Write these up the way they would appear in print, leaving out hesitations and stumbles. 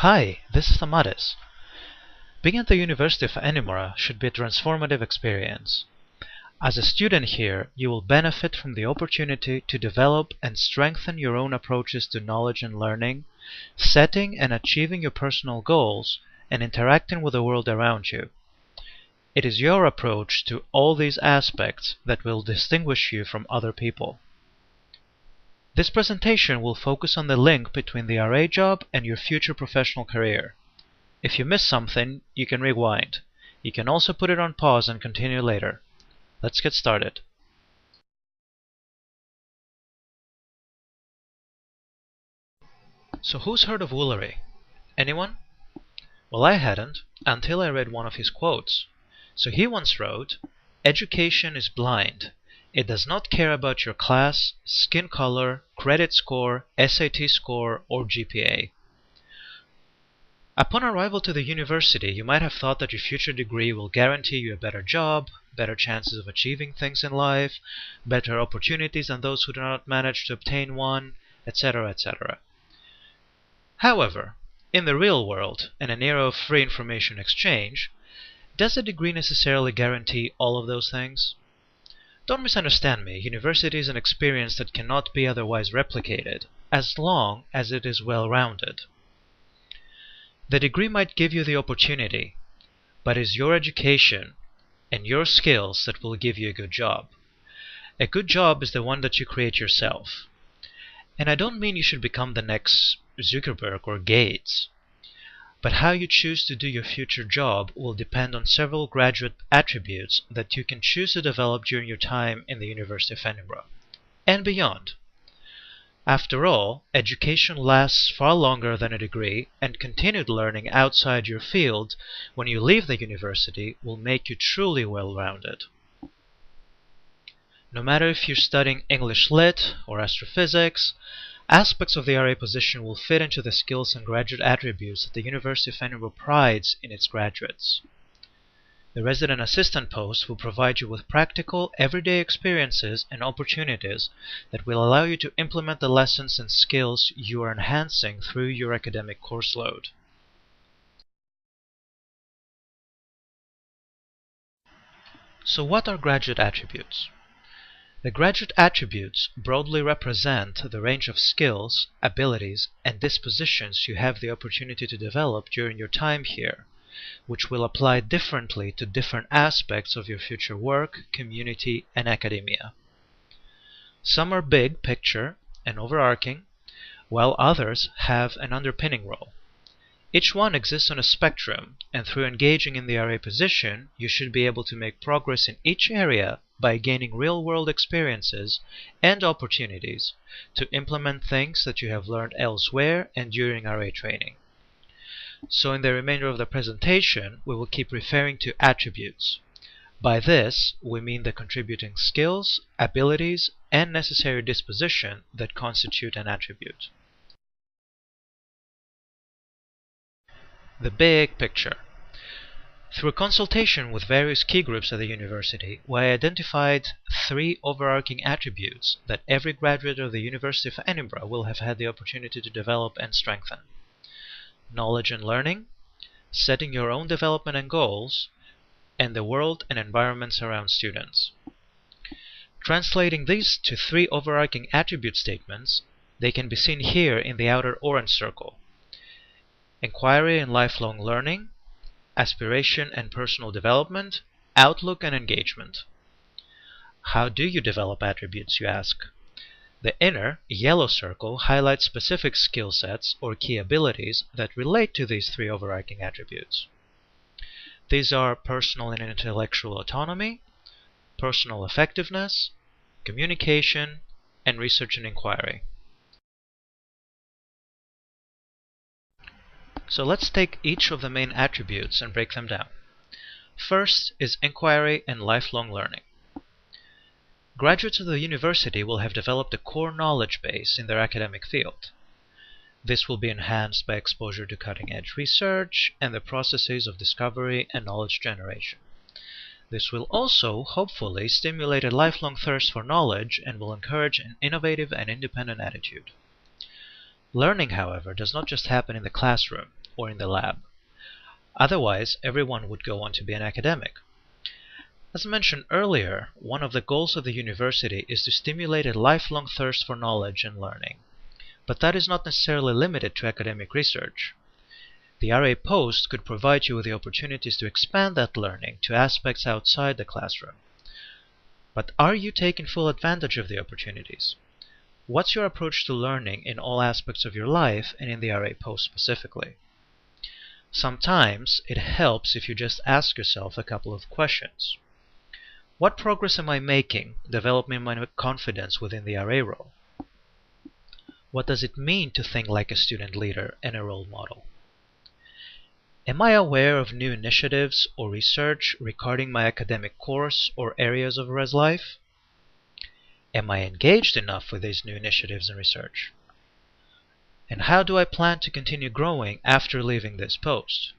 Hi, this is Amadis. Being at the University of Edinburgh should be a transformative experience. As a student here, you will benefit from the opportunity to develop and strengthen your own approaches to knowledge and learning, setting and achieving your personal goals, and interacting with the world around you. It is your approach to all these aspects that will distinguish you from other people. This presentation will focus on the link between the RA job and your future professional career. If you miss something, you can rewind. You can also put it on pause and continue later. Let's get started. So who's heard of Woolery? Anyone? Well, I hadn't, until I read one of his quotes. So he once wrote, "Education is blind. It does not care about your class, skin color, credit score, SAT score, or GPA." Upon arrival to the university, you might have thought that your future degree will guarantee you a better job, better chances of achieving things in life, better opportunities than those who do not manage to obtain one, etc., etc. However, in the real world, in an era of free information exchange, does a degree necessarily guarantee all of those things? Don't misunderstand me. University is an experience that cannot be otherwise replicated, as long as it is well-rounded. The degree might give you the opportunity, but it is your education and your skills that will give you a good job. A good job is the one that you create yourself. And I don't mean you should become the next Zuckerberg or Gates, but how you choose to do your future job will depend on several graduate attributes that you can choose to develop during your time in the University of Edinburgh and beyond. After all, education lasts far longer than a degree, and continued learning outside your field when you leave the university will make you truly well-rounded. No matter if you're studying English Lit or astrophysics, aspects of the RA position will fit into the skills and graduate attributes that the University of Edinburgh prides in its graduates. The resident assistant post will provide you with practical, everyday experiences and opportunities that will allow you to implement the lessons and skills you are enhancing through your academic course load. So what are graduate attributes? The graduate attributes broadly represent the range of skills, abilities, and dispositions you have the opportunity to develop during your time here, which will apply differently to different aspects of your future work, community, and academia. Some are big picture and overarching, while others have an underpinning role. Each one exists on a spectrum, and through engaging in the RA position, you should be able to make progress in each area by gaining real-world experiences and opportunities to implement things that you have learned elsewhere and during RA training. So in the remainder of the presentation, we will keep referring to attributes. By this, we mean the contributing skills, abilities, and necessary disposition that constitute an attribute. The big picture. Through a consultation with various key groups at the university, we identified 3 overarching attributes that every graduate of the University of Edinburgh will have had the opportunity to develop and strengthen: knowledge and learning, setting your own development and goals, and the world and environments around students. Translating these to 3 overarching attribute statements, they can be seen here in the outer orange circle: inquiry and lifelong learning, aspiration and personal development, outlook and engagement. How do you develop attributes, you ask? The inner, yellow circle highlights specific skill sets or key abilities that relate to these 3 overarching attributes. These are personal and intellectual autonomy, personal effectiveness, communication, and research and inquiry. So let's take each of the main attributes and break them down. First is inquiry and lifelong learning. Graduates of the university will have developed a core knowledge base in their academic field. This will be enhanced by exposure to cutting-edge research and the processes of discovery and knowledge generation. This will also, hopefully, stimulate a lifelong thirst for knowledge and will encourage an innovative and independent attitude. Learning, however, does not just happen in the classroom. or in the lab. Otherwise, everyone would go on to be an academic. As mentioned earlier, one of the goals of the university is to stimulate a lifelong thirst for knowledge and learning. But that is not necessarily limited to academic research. The RA post could provide you with the opportunities to expand that learning to aspects outside the classroom. But are you taking full advantage of the opportunities? What's your approach to learning in all aspects of your life and in the RA post specifically? Sometimes it helps if you just ask yourself a couple of questions. What progress am I making developing my confidence within the RA role? What does it mean to think like a student leader and a role model? Am I aware of new initiatives or research regarding my academic course or areas of res life? Am I engaged enough with these new initiatives and research? And how do I plan to continue growing after leaving this post?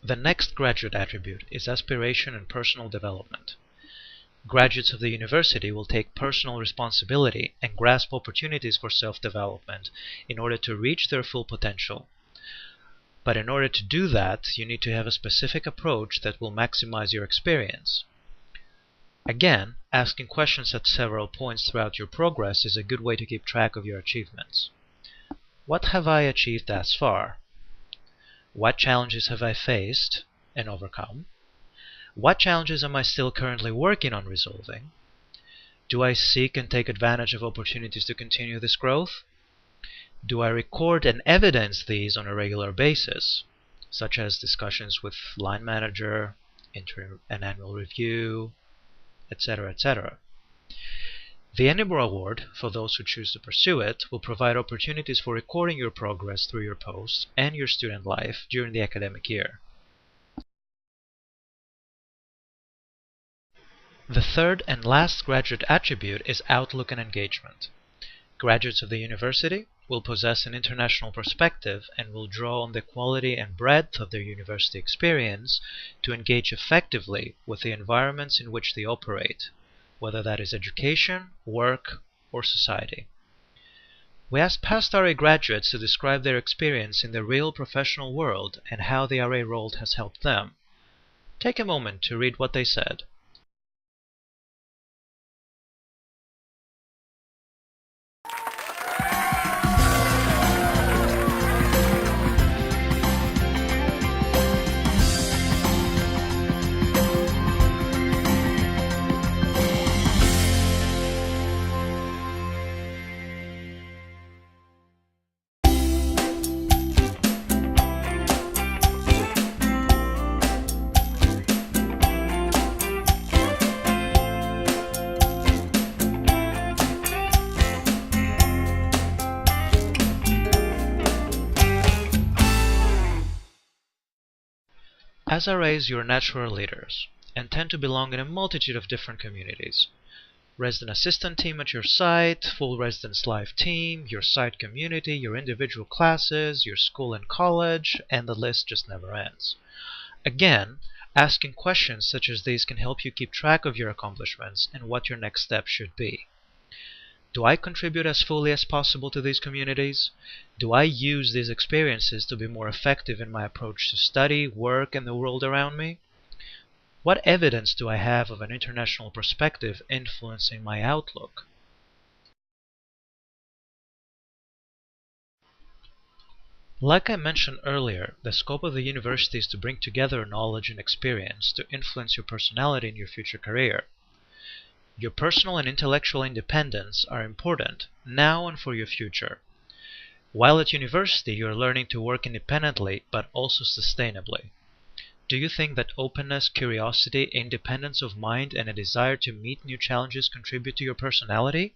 The next graduate attribute is aspiration and personal development. Graduates of the university will take personal responsibility and grasp opportunities for self-development in order to reach their full potential. But in order to do that, you need to have a specific approach that will maximize your experience. Again, asking questions at several points throughout your progress is a good way to keep track of your achievements. What have I achieved thus far? What challenges have I faced and overcome? What challenges am I still currently working on resolving? Do I seek and take advantage of opportunities to continue this growth? Do I record and evidence these on a regular basis, such as discussions with line manager, interim and annual review, etc., etc.? The Enibor Award, for those who choose to pursue it, will provide opportunities for recording your progress through your posts and your student life during the academic year. The third and last graduate attribute is outlook and engagement. Graduates of the university will possess an international perspective and will draw on the quality and breadth of their university experience to engage effectively with the environments in which they operate, whether that is education, work, or society. We asked past RA graduates to describe their experience in the real professional world and how the RA role has helped them. Take a moment to read what they said. As RAs, you are natural leaders and tend to belong in a multitude of different communities. Resident assistant team at your site, full residence life team, your site community, your individual classes, your school and college, and the list just never ends. Again, asking questions such as these can help you keep track of your accomplishments and what your next step should be. Do I contribute as fully as possible to these communities? Do I use these experiences to be more effective in my approach to study, work, and the world around me? What evidence do I have of an international perspective influencing my outlook? Like I mentioned earlier, the scope of the university is to bring together knowledge and experience to influence your personality in your future career. Your personal and intellectual independence are important, now and for your future. While at university, you are learning to work independently, but also sustainably. Do you think that openness, curiosity, independence of mind, and a desire to meet new challenges contribute to your personality?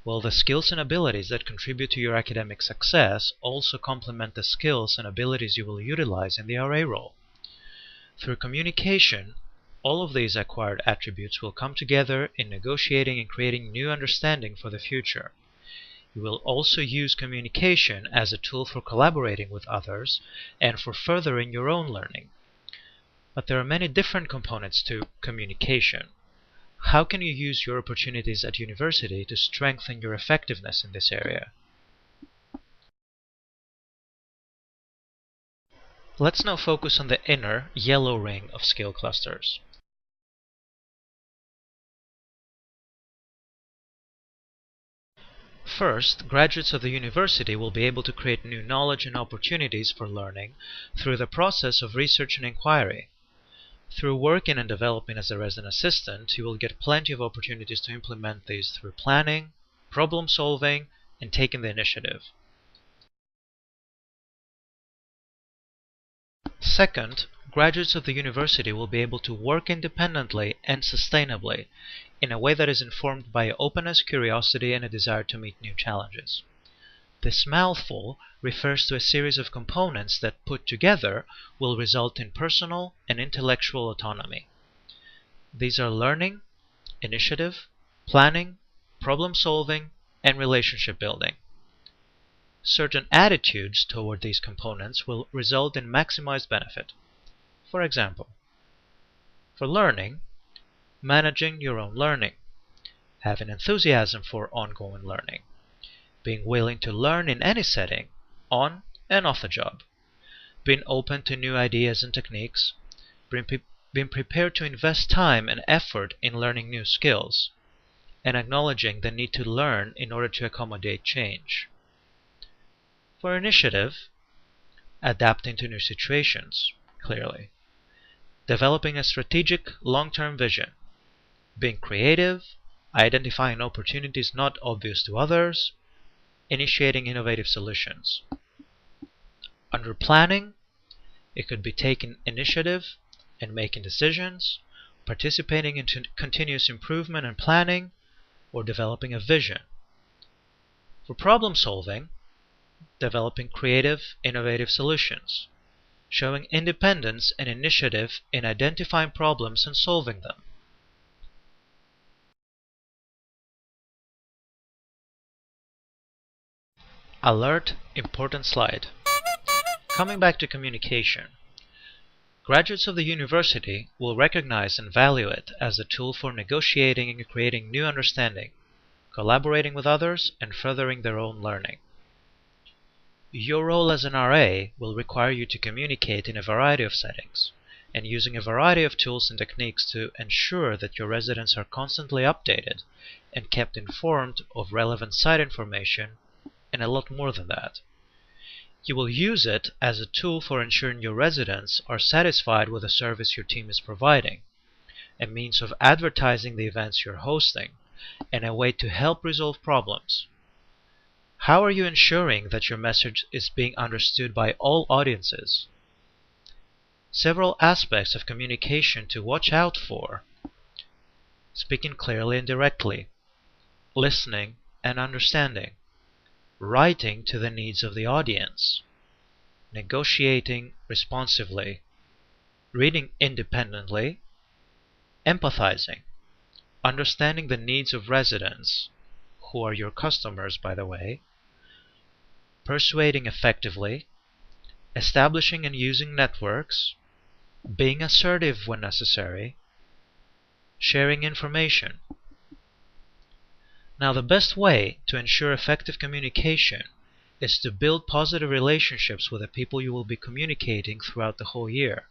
Well, the skills and abilities that contribute to your academic success also complement the skills and abilities you will utilize in the RA role. Through communication, all of these acquired attributes will come together in negotiating and creating new understanding for the future. You will also use communication as a tool for collaborating with others and for furthering your own learning. But there are many different components to communication. how can you use your opportunities at university to strengthen your effectiveness in this area? Let's now focus on the inner yellow ring of skill clusters. First, graduates of the university will be able to create new knowledge and opportunities for learning through the process of research and inquiry. Through working and developing as a resident assistant, you will get plenty of opportunities to implement these through planning, problem solving, and taking the initiative. Second, graduates of the university will be able to work independently and sustainably in a way that is informed by openness, curiosity, and a desire to meet new challenges. This mouthful refers to a series of components that, put together, will result in personal and intellectual autonomy. These are learning, initiative, planning, problem solving, and relationship building. Certain attitudes toward these components will result in maximized benefit. For example, for learning, managing your own learning, having enthusiasm for ongoing learning, being willing to learn in any setting, on and off the job, being open to new ideas and techniques, being prepared to invest time and effort in learning new skills, and acknowledging the need to learn in order to accommodate change. For initiative, adapting to new situations, clearly, developing a strategic long-term vision, being creative, identifying opportunities not obvious to others, initiating innovative solutions. Under planning, it could be taking initiative and making decisions, participating in continuous improvement and planning, or developing a vision. For problem solving, developing creative, innovative solutions, showing independence and initiative in identifying problems and solving them. Alert, important slide. Coming back to communication, graduates of the university will recognize and value it as a tool for negotiating and creating new understanding, collaborating with others, and furthering their own learning. Your role as an RA will require you to communicate in a variety of settings, and using a variety of tools and techniques to ensure that your residents are constantly updated and kept informed of relevant site information, and a lot more than that. You will use it as a tool for ensuring your residents are satisfied with the service your team is providing, a means of advertising the events you're hosting, and a way to help resolve problems. How are you ensuring that your message is being understood by all audiences? Several aspects of communication to watch out for: speaking clearly and directly, listening and understanding, writing to the needs of the audience, negotiating responsively, reading independently, empathizing, understanding the needs of residents, who are your customers, by the way, persuading effectively, establishing and using networks, being assertive when necessary, sharing information. Now, the best way to ensure effective communication is to build positive relationships with the people you will be communicating throughout the whole year.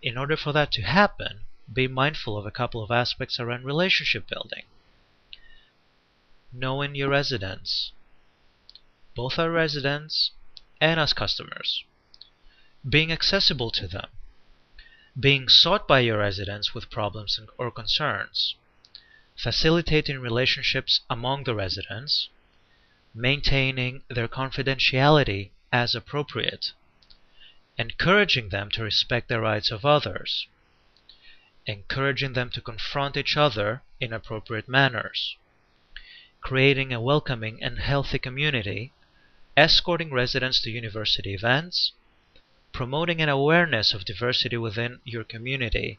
In order for that to happen, be mindful of a couple of aspects around relationship building. Knowing your residents, both as residents and as customers. Being accessible to them. Being sought by your residents with problems or concerns. Facilitating relationships among the residents. Maintaining their confidentiality as appropriate. Encouraging them to respect the rights of others. Encouraging them to confront each other in appropriate manners. Creating a welcoming and healthy community. Escorting residents to university events. Promoting an awareness of diversity within your community.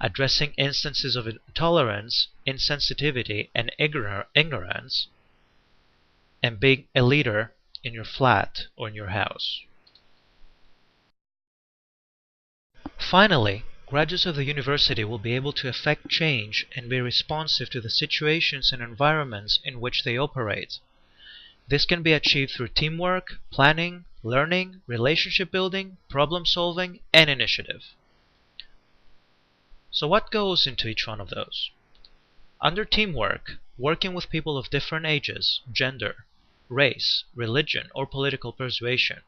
Addressing instances of intolerance, insensitivity, and ignorance. And being a leader in your flat or in your house. Finally, Graduates of the university will be able to effect change and be responsive to the situations and environments in which they operate. This can be achieved through teamwork, planning, learning, relationship building, problem solving, and initiative. So what goes into each one of those? Under teamwork, working with people of different ages, gender, race, religion, or political persuasion,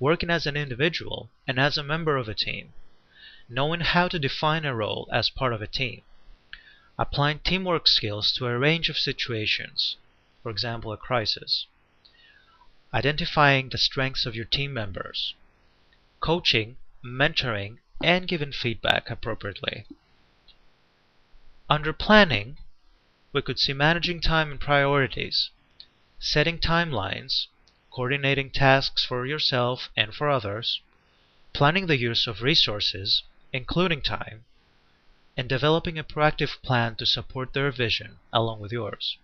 working as an individual and as a member of a team, knowing how to define a role as part of a team, applying teamwork skills to a range of situations, for example a crisis, identifying the strengths of your team members, coaching, mentoring, and giving feedback appropriately. Under planning, we could see managing time and priorities, setting timelines, coordinating tasks for yourself and for others, planning the use of resources, including time, and developing a proactive plan to support their vision along with yours.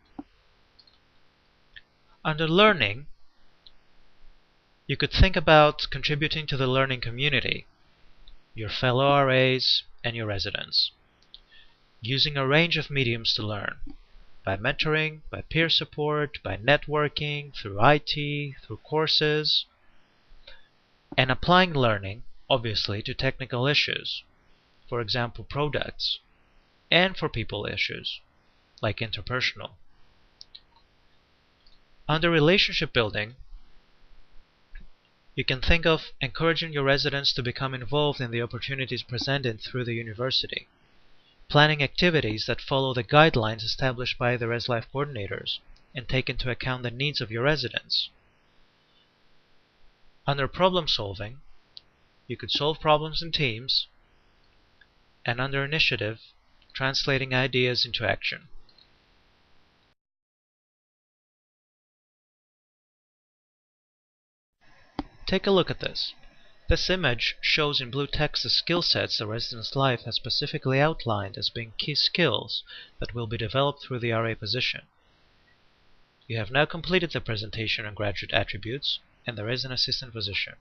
Under learning, you could think about contributing to the learning community, your fellow RAs, and your residents, using a range of mediums to learn, by mentoring, by peer support, by networking, through IT, through courses, and applying learning, obviously, to technical issues, for example products, and for people issues, like interpersonal. Under relationship building, you can think of encouraging your residents to become involved in the opportunities presented through the university, planning activities that follow the guidelines established by the Res Life coordinators and take into account the needs of your residents. Under problem solving, you could solve problems in teams, and under initiative, translating ideas into action. Take a look at this. This image shows in blue text the skill sets the resident's life has specifically outlined as being key skills that will be developed through the RA position. You have now completed the presentation on graduate attributes, and there is an assistant position.